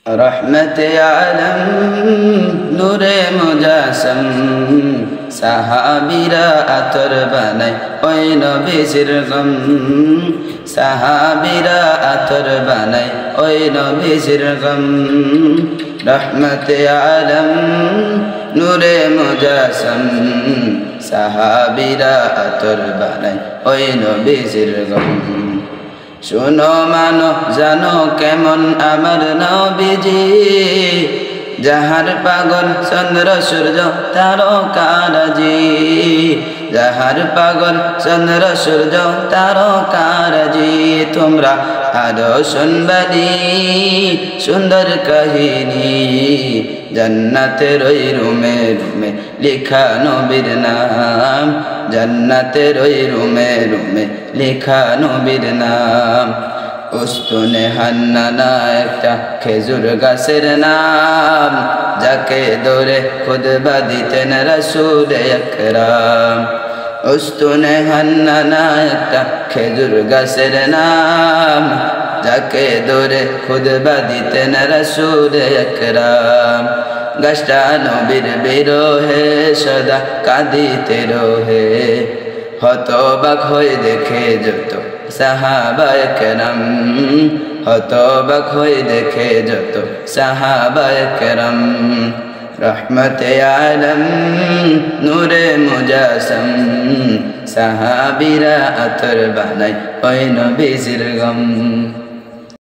রহমতে আলম নূরে মুজাসম সাহাবীরা আতর বানায় ওই নবীজির গম সাহাবীরা আতর বানায় ওই নবীজির গম রহমতে আলম নূরে মুজাসম সাহাবীরা আতর বানায় ওই নবীজির গম শোনো মানো জানো কেমন আমার নবীজি যাহার পাগল চন্দ্র সূর্য তারকারাজি যাহার পাগল চন্দ্র সূর্য তারকারাজি তোমরা আরো শুনবানি সুন্দর কাহিনী জান্নাতের ওই রুমে রুমে লেখা নবীর নাম জান্নাতের ওই রুমে রুমে লেখা নবীর নাম উস্তুনে হান্নানা একটা খেজুর গাছের নাম যাকে ধরে খুতবা দিতেন রাসূল আকরাম উস্তুনে হান্নানা একটা খেজুর গাছের নাম যাকে ধরে খুতবা দিতেন রাসূল আকরাম গাছটা নবীর বিরহে সদা কাঁদিতে রহে হতবাক হয়ে দেখে যত সাহাবায়ে কেরাম হতবাক হয়ে দেখে যত সাহাবায়ে কেরাম রহমতে আলম নূরে মুজাসম সাহাবীরা আতর বানায় ওই নবীজির গম।